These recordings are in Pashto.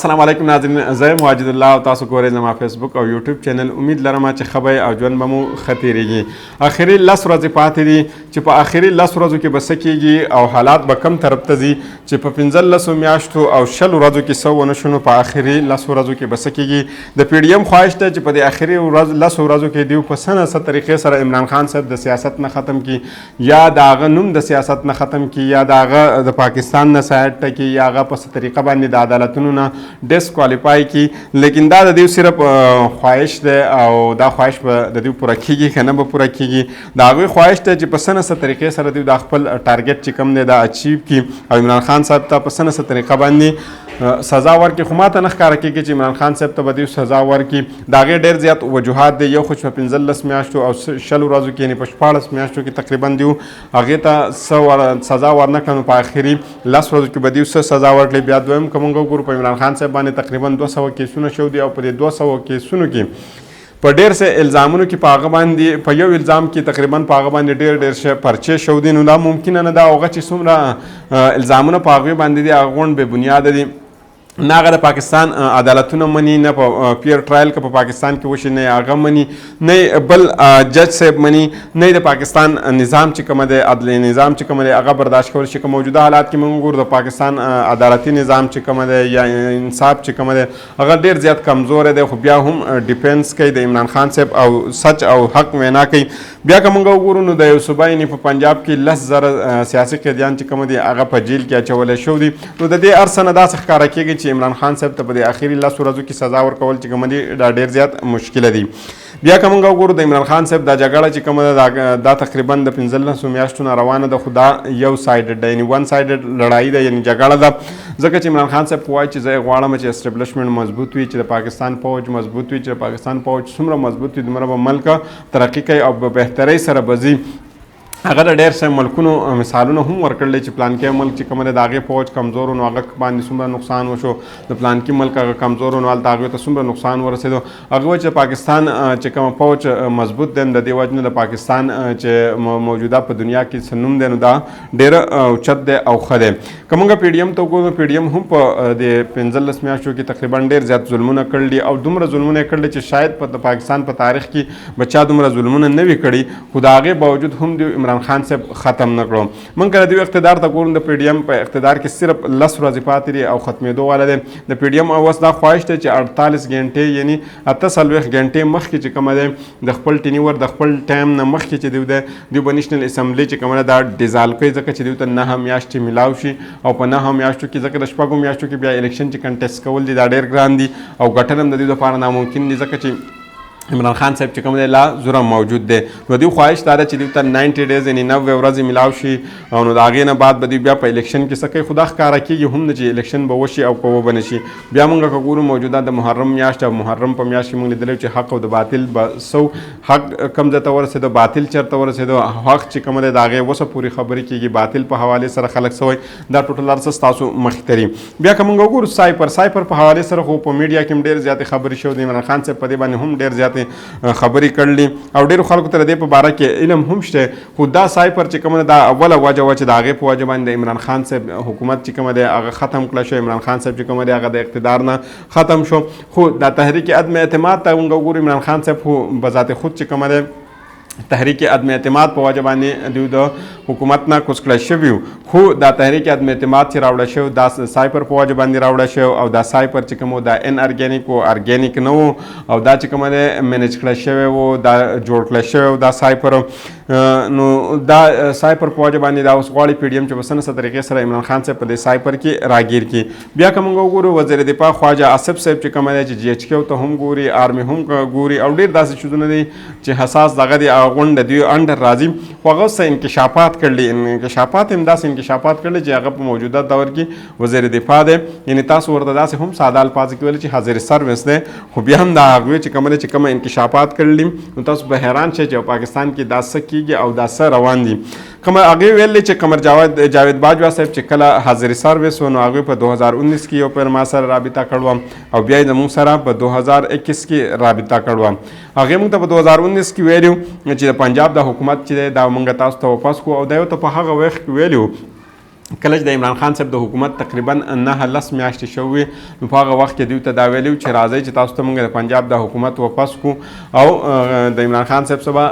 السلام علیکم ناظرین، زه مواجد الله او تاسو ګورئ زما فیسبوک او یوټیوب چینل. امید لرم چې خبرې او ژوند به مو ښه تېرېږي. اخري 10 ورځې پاتې دي چې په اخري 10 ورځو کې به څه کېږي او حالات به کم طرف ته ځي چې په 15 میاشتو او 20 ورځو کې څه ونه شو. نو په اخري 10 ورځو کې به څه کېږي. د پی ډي ایم خواهش ده چې په دې اخري 10 ورځو کې دوی په څه نه څه طریقې سره عمران خان صاحب د سیاست نه ختم کړي، یا د هغه نوم د سیاست نه ختم کړي، یا د هغه د پاکستان نه سایډ ټکي، یا هغه په څه طریقه باندې د عدالتونو نه ډسکوالیفای کی. لیکن دا د دوی صرف خواهش ده او دا خواهش به د دوی پوره کیږي که نه به پوره کیږي. د هغوی خواهش ده چې په څه نه څه طریقې سره دوی د خپل ټارګټ چې کوم دی دا اچیو کي او عمران خان صاحب ته په څه نه څه طریقه باندې سزا ورکړي. خو ماته نه ښکاره کېږي چې عمران خان صاحب ته به دوی سزا ورکړي. د هغې ډېر زیات وجوهات دی. یو خو چې په 15 میاشتو او 20 ورځو کې یعنې په 14 میاشتو کې تقریبا دوی هغې ته څه سزا ورنه کړه. نو په آخري 10 ورځو کې به دوی څه سزا ورکړي. بیا دویم که موږ وګورو په عمران خان صاحب باندې تقریبا 200 کیسونه شو دي او په دې 200 کیسونو کې په ډېر څه الزامونو کې په هغه باندې په یو الزام کې تقریبا په هغه باندې ډېر څه پرچې شو دي. نو دا ممکنه نه ده هغه چې څومره الزامونه په هغوی باندې دي هغه غونډ بې بنیاده دي. نه هغه د پاکستان عدالتونه مني، نه په پیر ټرایل که په پاکستان کې وشي نه هغه مني، نه بل جج صاحب مني، نه د پاکستان نظام چې کومه دی عدلي نظام چې کومه دی هغه برداشت کولی شي. که موجوده حالات کې موږ وګورو د پاکستان عدالتي نظام چې کومه دی یا انصاف چې کومه دی هغه ډېر زیات کمزوری دی. خو بیا هم ډیفینس کوي د عمران خان صاحب او سچ او حق وینا کوي. بیا که موږ وګورو نو د یو صوبه یعنې په پنجاب کې 10,000 سیاسي قیدیان چې کوم دي هغه په جیل کې اچولی شوي دي. نو د دې هر څه نه داسې ښکاره کېږي چې عمران خان صاحب ته په دې اخري 10 ورځو کې سزا ورکول چې کوم دي دا ډېر زیات مشکله دي. بیا که موږ وګورو د عمران خان صاحب دا جګړه چې کومه ده دا تقریبا د 15 میاشتو نه روانه ده. خو دا یو سایډډ ده، یعنې ون سایډډ لړایي ده، یعنې جګړه ده. ځکه چې عمران خان صاحب وایي چې زه یې غواړم چې اسټبلیشمنټ مضبوط وي، چې د پاکستان فوج مضبوط وي، چې د پاکستان فوج څومره مضبوط وي دومره به ملک ترقي کوي او په بهترۍ سره به ځي. هغه د ډېر څه ملکونو مثالونه هم ورکړل چې پلانکي ملک چې کوم دی د هغې فوج کمزور نو هغه باندې څومره نقصان وشو، د پلانکي ملک هغه کمزور نو هلته هغوی ته څومره نقصان ورسېدو. هغه وایي چې د پاکستان چې کوم فوج مضبوط دی د دې وجې نه د پاکستان چې موجوده په دنیا کې څه نوم دی نو دا ډېر اوچت دی او ښه دی. که موږ پی ډي ایم ته وګورو پی ډي ایم هم په د 15 میاشتو کې تقریبا ډېر زیات ظلمونه کړي دي او دومره ظلمونه یې کړي چې شاید په د پاکستان په تاریخ کې به چا دومره ظلمونه نه وي کړي. خو د هغې باوجود هم د عمران خان صاحب ختم نه کړو. موږ که د دوی اقتدار ته ګورو د پی ډي ایم په اقتدار کې صرف 10 ورځې پاتې دي او ختمېدو والا دی. د پی ډي ایم اوس دا خواهش دی چې 48 غنټې یعنې 48 غنټې مخکې چې کومه دی د خپل ټینیور د خپل ټایم نه مخکې چې دوی به نیشنل اسمبلی چې کومه ده دا ډیزالو کوي ځکه چې دوی ته 9 میاشتې میلاو شي او په 9 میاشتو کې ځکه د 6 میاشتو کې بیا الیکشن چې کنټیسټ کول دي دا ډېر ګران دي او ګټل هم د دوی لپاره ناممکن دي ځکه چې عمران خان صاحب چې کوم دی لا زوره موجود دی. نو دوی خواهش دا ده چې دوی ته 90 ډیز یعنې 90 ورځې میلاو شي او نو د هغې نه بعد به دوی بیا په الیکشن کې څه کوي. خو دا ښکاره کېږي هم نه چې الیکشن به وشي او که وبه نه شي. بیا موږ که ګورو موجوده د محرم میاشت او محرم په میاشت کې موږ لیدلی چې حق او د باطل به حق کوم ځای ته ورسېدو، باطل چېرته ورسېدو، حق چې کوم دی د هغې اوسه پورې خبرې کېږي، باطل په حوالې سره خلک سوی دا ټوټل هر څه ستاسو مخې ته دي. بیا که موږ وګورو سایپر په حوالې سره خو په میډیا کې هم ډېر زیاتې خبرې شوي دي. عمران خان صاحب په دې باندې هم ډېر زیاتې خبرې کړلې او ډېرو خلکو ته د دې په باره کې علم هم شته. خو دا سایپر چې کومه دا اوله وجه وه چې د هغې په وجه باندې د عمران خان صاحب حکومت چې کومه دی هغه ختم کړه شو. عمران خان صاحب چې کومه دی هغه د اقتدار نه ختم شو. خو دا تحریک عدم اعتماد ته موږ وګورو عمران خان صاحب خو بذات خود چې کومه دی تحریک عدم اعتماد په وجه باندې دوی د حکومت نه کوز کړی شوي وو. خو دا تحریک عدم اعتماد چې راوړی شوی دا سایپر په وجه باندې راوړی شوی او دا سایپر چې کوم دا ان ارګینیک و ارګینیک نه و او دا چې کومه دی مینج کړی شوی و دا جوړ کړی شوی و دا سایپر. نو دا سایپر په وجه باندې دا اوس غواړي پی ډي ایم چې په څه نه څه طریقې سره عمران خان صاحب په دې سایپر کې راګیر کړي. بیا که موږ وګورو وزیر دفاع خواجه آصف صاحب چې کومه دی چې جی ایچ کیو ته هم ګوري، آرمي هم ګوري او ډېر داسې چیزونه دي چې حساس دغه دی غونډه دوی انډر راځي. خو هغه څه انکشافات کړلي، انکشافات هم داسې انکشافات کړلي چې هغه په موجوده دور کې وزیر دفاع دی. یعنې تاسو ورته داسې هم ساده الفاظ کې ویل چې حاضر سروس دی. خو بیا هم دا هغوی چې کومه دی چې کومه انکشافات کړلي نو تاسو به حیران شئ چې پاکستان کې دا څه کېږي او دا څه روان دي. کومه هغې ویلي چې قمر جاوید باجوا صاحب چې کله حاضر سروس و نو هغوی په 2019 کې یو پیر ما سره رابطه کړې او بیا یې زموږ سره په 2021 کې رابطه کړې. هغې موږ ته په 2019 کې ویلي چې د پنجاب د حکومت چې دی دا موږ تاسو ته واپس کړو او دا یو ته په هغه وخت کې ویلي کله چې د عمران خان صاحب د حکومت تقریبا 9 میاشتې شوې نو په هغه وخت کې دوی ته دا ویلي چې راځئ چې تاسو ته موږ د پنجاب د حکومت واپس کو او د عمران خان صاحب سبا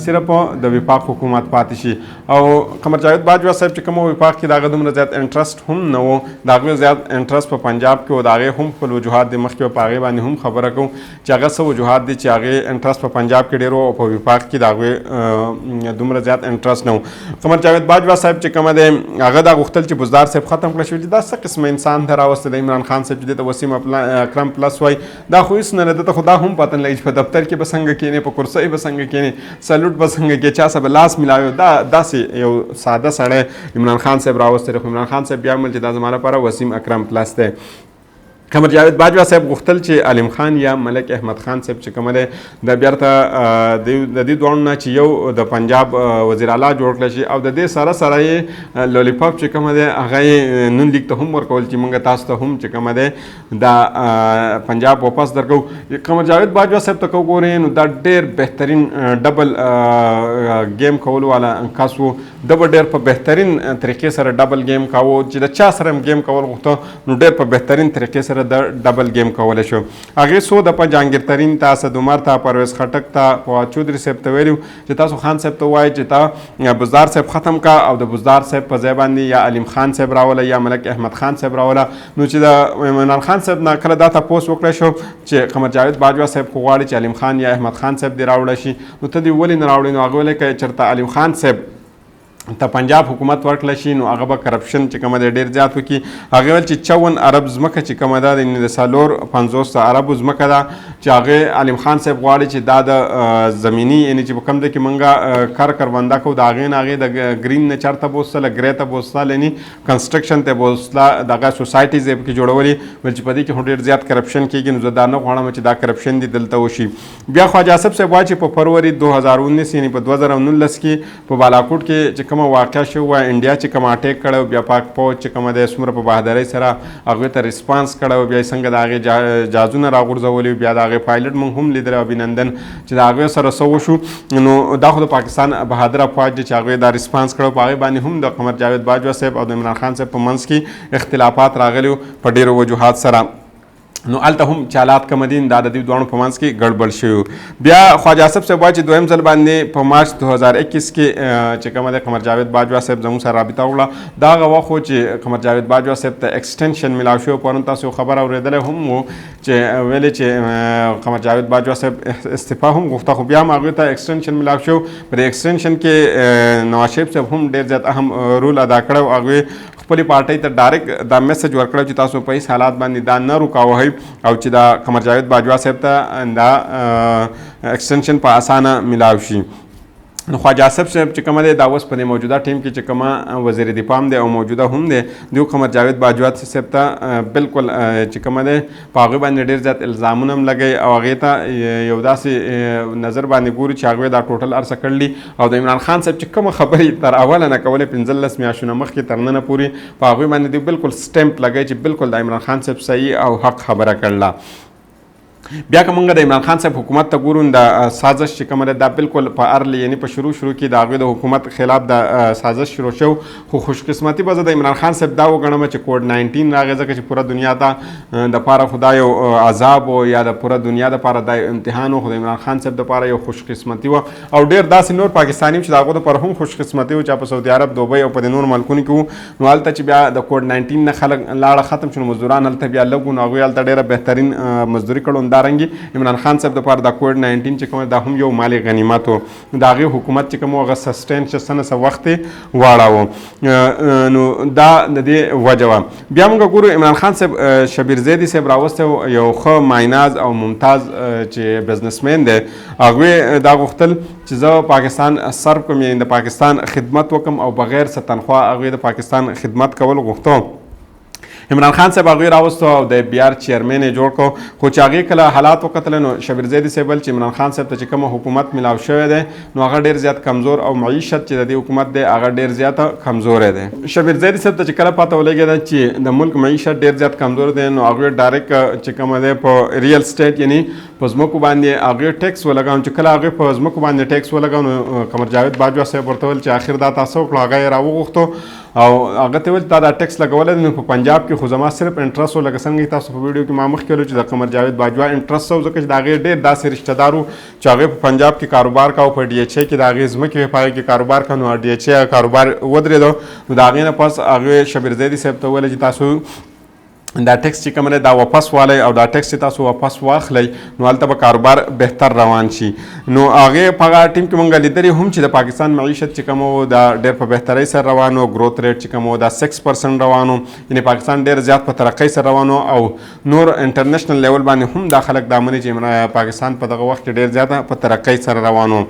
صرف د وفاق حکومت پاتې شي او قمر جاوید باجوا صاحب چې کوم وفاق کې دغه دومره زیات انټرست هم نه و د هغې زیات انټرست په پنجاب کې و د هغې هم خپل وجوهات د مخکې په هغې باندې هم خبره کوو چې هغه څه وجوهات دي چې هغې انټرست په پنجاب کې ډېر و او په وفاق کې د هغې دومره زیات انټرست نه و قمر جاوید باجوا صاحب چې کومه دی هغه دا غوښتل چې بزدار صاحب ختم کړه شوی دا څه قسمه انسان ته راوسته د عمران خان صاحب چې دې ته وسیم اکرم پلس وایي دا خو هېڅ نه ده ته خو دا هم پته نه لګي چې په دفتر کې به څنګه کښېنې په کرسۍ به څنګه کښېنې سلوټ به څنګه کې چا سره به لاس میلاوي دا داسې یو ساده سړی عمران خان صاحب راوستی دی خو عمران خان صاحب بیا ویل چې دا زما لپاره وسیم اکرم پلس دی قمر جاوید باجوا صاحب غوښتل چې علیم خان یا ملک احمد خان صاحب چې کومه دی دا بیرته د دې دواړو نه چې یو د پنجاب وزیر اعلی جوړ کړی شي او د دې سره سره یې لولیپاپ چې کومه دی هغه یې نون لیک ته هم ورکول چې موږ تاسو ته هم چې کومه دی دا پنجاب واپس درکو قمر جاوید باجوا صاحب ته که وګورئ نو دا ډېر بهترین ډبل گیم کولو والا کس و ده به ډېر په بهترین طریقې سره ډبل گیم کاوه چې د چا سره هم گیم کول غوښته نو ډېر په بهترین طریقې سره د ډبل گیم کولی شو هغې څو دفعه جهانګیر ترین ته اسد عمر ته پرویز خټک ته فواد چودري صاحب ته ویلي چې تاسو خان صاحب ته ووایئ چې تا بزدار صاحب ختم کا او د بزدار صاحب په ځای باندې یا علیم خان صاحب راوله یا ملک احمد خان صاحب راوله نو چې د عمران خان صاحب نه کله دا تپوس وکړی شو چې قمر جاوید باجوا صاحب خو غواړي چې علیم خان یا احمد خان صاحب دې راوړی شي نو ته دې ولې نه راوړې نو هغه ویلی که چېرته علیم خان صاحب ته پنجاب حکومت ورکړی شي نو هغه به کرپشن چې کومه دی ډېر زیات وکړي هغې ویل چې 54 ارب ځمکه چې کومه ده د 450 اربو ځمکه ده چې هغې علیم خان صاحب غواړي چې دا د زمیني یعنې چې په کوم ځای کې موږ کار کرونده کوو د هغې نه هغې د ګرین نه چېرته بوستله ګرې ته بوستله یعنې کنسټرکشن ته بوستله دغه سوسایټیز یې پکې جوړولي ویل چې په دې کې خو ډېر زیات کرپشن کېږي نو زه دا نه غواړم چې دا کرپشن دې دلته وشي بیا خواجه آصف صاحب وایي چې په فروری 2019 یعنې په 2019 کې په بالاکوټ کې چې کومه واقع شو و انډیا چې کوم اټیک کړی بیا پاک فوج چې کومه دی څومره په بهادرۍ سره هغوی ته ریسپانس کړی بیا یې څنګه د هغې جهازونه راغورځولي بیا د هغې پایلټ موږ هم لیدلی ابینندن چې د هغوی سره څه وشو نو دا خو د پاکستان بهادر افواج دی چې هغوی دا ریسپانس کړی په هغې باندې هم د قمر جاوید باجوا صاحب او د عمران خان صاحب په منځ کې اختلافات راغلي په ډېرو وجوهات سره نو هلته هم چې حالات کم دي دا د دې دواړو په منځ کې ګډوډ شوي بیا خواجه آصف صاحب وایي چې دویم ځل باندې په مارچ 2021 کې چې کومه د قمر جاوید باجوا صاحب زموږ سره رابطه وکړه دا هغه وخت و چې قمر جاوید باجوا صاحب ته ایکسټنشن میلاو شوی پرون تاسو یو خبر اورېدلی هم و چې ویلې چې قمر جاوید باجوا صاحب استعفا هم غوښته خو بیا هم هغوی ته ایکسټنشن میلاو شو په دې ایکسټنشن کې نواز شریف صاحب هم ډېر زیات اهم رول ادا کړی او هغوی خپلې پارټۍ ته ډایرکټ دا میسج ورکړی چې تاسو په هېڅ حالات باندې دا نه رکاوئ او چې دا قمر جاوید باجوا صاحب ته دا ایکسټنشن په اسانه میلاو شي نو خواجه آصف صاحب چې کومه دی دا اوس په دې موجوده ټیم کې چې کومه وزیر دفاع هم دی او موجوده هم دی دیو قمر جاوید باجوا صاحب ته بالکل چې کومه دی په هغوی باندې ډېر زیات الزامونه هم لګوي او هغې ته یو داسې نظر باندې ګوري چې هغوی دا ټوټل ارڅه کړلي او د عمران خان صاحب چې کومه خبرې تر اوله نه کولې 15 میاشتونه مخکې تر ننه پورې په هغوی باندې دوی بالکل سټمپ لګوي چې بالکل د عمران خان صاحب صحیح او حق خبره کړله بیا که موږ د عمران خان صاحب حکومت ته ګورو د سازش چې کومه ده دا بالکل په ارلی یعنی په شروع کې د هغوی د حکومت خلاف د سازش شروع شو خو خوشقسمتي به زه د عمران خان صاحب دا وګڼم چې کووډ 19 راغی ځکه چې پوره دنیا ته دپاره خو دا یو عذاب و یا د پوره دنیا دپاره دا امتحان و خو د عمران خان صاحب دپاره یو خوشقسمتي وه او ډېر داسې نور پاکستاني چې د هغو دپاره هم خوشقسمتي و چې په سعودي عرب دوبۍ او په د نور ملکونو کې وو نو هلته چې بیا د کووډ 19 نه خلک لاړه ختم شو نو مزدوران هلته بیا لږ نو هغوی هلته ډېره بهترین مزدوري کړو همدارنګې عمران خان صاحب دپاره د کووډ 19 چې کومه دا هم یو مالي غنیمت و د هغې حکومت چې کوم هغه سسټین چې څه نه څه وخت یې واړاوه نو دا د دې وجه وه بیا موږ ګورو عمران خان صاحب شبیر زیدي صاحب راوستی یو ښه مایناز او ممتاز چې بزنسمین دی هغوی دا غوښتل چې زه پاکستان سرو کوم یعنې د پاکستان خدمت وکم او بغیر څه تنخوا هغوی د پاکستان خدمت کول غوښته عمران خان صاحب هغوی راوستو او د بي آر چیرمین یې جوړ کړو خو چې هغې کله حالات وکتلی نو شبیر زیدي صاحب ویل چې عمران خان صاحب ته چې کومه حکومت میلاو شوی دی نو هغه ډېر زیات کمزور او معیشت چې د دې حکومت دی هغه ډېر زیاته کمزوری دی شبیر زیدي صاحب ته چې کله پته ولګېده چې د ملک معیشت ډېر زیات کمزور دی نو هغوی ډایرکټ چې کومه دی په ریل سټیټ یعنی په ځمکو باندې هغوی ټیکس ولګاو چې کله هغوی په ځمکو باندې ټیکس ولګاو نو قمر جاوید باجوا صاحب ورته ویل چې آخر دا تاسو وکړو هغه یې راوغوښتو او هغه ته ویل تا دا ټیکس لګولی دی نو په پنجاب کې خو زما صرف انټرست و لکه څنګه تاسو په ویډیو کې ما مخکې ویلو چې د قمر جاوید باجوا انټرست و ځکه چې د هغې ډېر داسې رشته دار و چې هغې په پنجاب کې کاروبار کاوه په ډي ایچ ای کې د هغې ځمکې وې په هغې کې کاروبار کاوه نو ډي ایچ ای کاروبار ودرېده نو د هغې نه پس هغې شبیر زیدي صاحب ته وویل چې تاسو دا ټیکس چې کوم دی دا واپس والی او دا ټیکس چې تاسو واپس واخلی نو هلته به کاروبار بهتر روان شي نو هغې په هغه ټیم کې مونږ لیدلي هم چې د پاکستان معیشت چې کوم و دا ډېر په بهترۍ سره روان و ګروت ریټ چې کوم و دا 6% روان و یعنې پاکستان ډېر زیات په ترقۍ سره روان و او نور انټرنیشنل لیول باندې هم دا خلک دا مني چې پاکستان په دغه وخت کې ډېر زیاته په ترقۍ سره روان و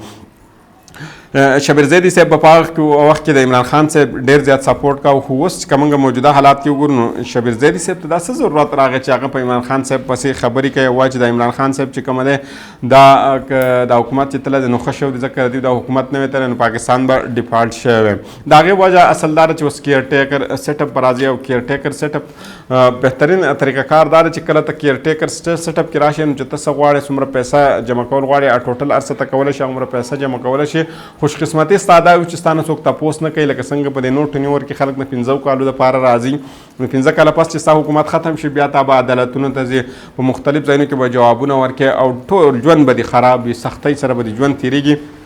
شبیر زیدي صاحب په هغه وخت کې د عمران خان صاحب ډېر زیات سپورټ کاوه خو اوس چې کومه موجوده حالات کې وګورو نو شبیر زیدي صاحب ته دا څه ضرورت راغی چې هغه په عمران خان صاحب پسې خبرې کوي وایي چې د عمران خان صاحب چې کومه دی دا حکومت چې تللی دی نو ښه شوی دی ځکه دوی دا حکومت نه وی تللی نو پاکستان به ډیفالټ شوی وی د هغې وجه اصل دا چې اوس کیر ټیکر سیټ اپ به راځي او کیر ټیکر سیټ اپ بهترین طریقه کار دا چې کله ته کیر ټیکر سیټ اپ کې راشي نو چې ته څه غواړې څومره پیسه جمع کول غواړې ټوټل هر څه ته کولی شي هغومره پیسه جمع کولی شي خوشقسمتي ستا دا وي چې ستا نه څوک تپوس نه کوي لکه څنګه په دې نوټ نیور کې خلک د 15 کالو دپاره راځي نو 15 کاله پس چې ستا حکومت ختم شي بیا تا به عدالتونو ته ځي په مختلف ځایونو کې به جوابونه ورکړي او ټول ژوند به دې خراب وي سختۍ سره به دې ژوند تېرېږي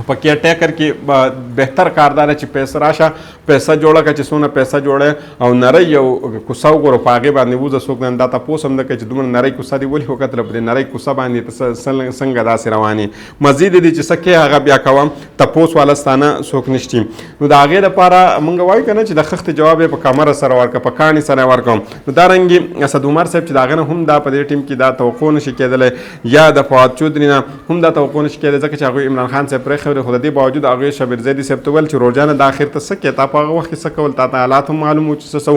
په کیر ټیکر کې بهتر کار دا چې پیسه راشه پیسه جوړه کړه چې څونه پیسه جوړه او نری یو کوڅه وګوره په هغې باندې وځه څوک نه دا تپوس هم نه کوي چې دومره نری کوڅه دې ولې وکتله په دې نری کوڅه باندې ته څنګه داسې روانې مزید دې چې څه کې هغه بیا کوم تپوس والا ستانه څوک نشتي نو د هغې دپاره موږ وایو که نه چې د خښتې جواب یې په کمره سره ورکړه په کاڼي سره یې ورکړم نو دارنګې اسد عمر صاحب چې د هغه نه هم دا په دې ټیم کې دا توقع نشي کېدلی یا د فواد چودري نه هم دا توقع نشي کېدلی ځکه چې هغوی عمران خان صاحب پرېښی خو د دې باوجود هغوی شبیر زیدي صاحب ته ویل چې روجانه د اخر ته څه کوې تا په هغه وخت کې څه کول تا ته حالات هم معلوم و چې څه سو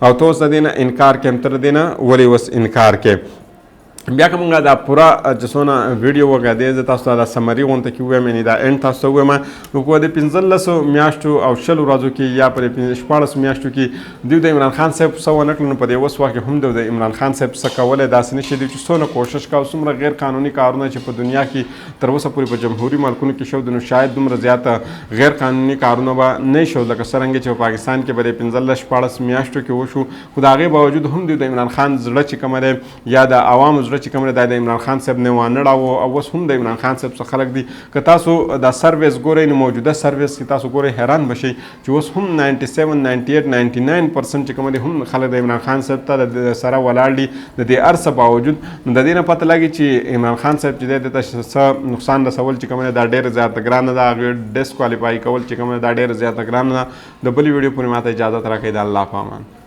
او ته اوس د دې نه انکار کوې ته د دې نه ولې اوس انکار کوې بیا که مونږ دا پوره چې څونه ویډیو وکړه زه تاسو ته دا سمري غونته کې ووایم یعنې دا اینډ تاسو ته ووایم نو په دې 15 میاشتو او 20 ورځو کې یا په 14 میاشتو کې دوی د عمران خان صاحب څه ونه کړل نو په دې اوس وخت کې هم د عمران خان صاحب څه کولی داسې نه شي دوی چې څونه کوشش کوي څومره غیر قانوني کارونه چې په دنیا کې تر اوسه پورې په جمهوري ملکونو کې شو نو شاید دومره زیاته غیر قانوني کارونه به نه شو لکه څرنګه چې په پاکستان کې به د 15-14 میاشتو کې وشو خو د هغې باوجود هم دوی د عمران خان زړه چې کومه دی یا د عوامو زړه چې کومه دی د عمران خان صاحب نه وانړاوه او اوس هم د عمران خان صاحب څخه خلک دي که تاسو دا سروس ګورئ نو موجوده سروس کې تاسو ګورئ حیران بشئ چې اوس هم 97 98 99% چې کوم دي هم خلک د عمران خان صاحب ته د سره ولاړ دي د دې هر څه باوجود نو د دې نه پته لګي چې عمران خان صاحب چې دی ته څه نقصان رسول چې کوم دی دا ډېر زیاته ګرانه ده هغې ډسکوالیفای کول چې کوم دی دا ډېر زیاته ګرانه ده د بلې ویډیو پورې ماته اجازت راکړئ د الله په امان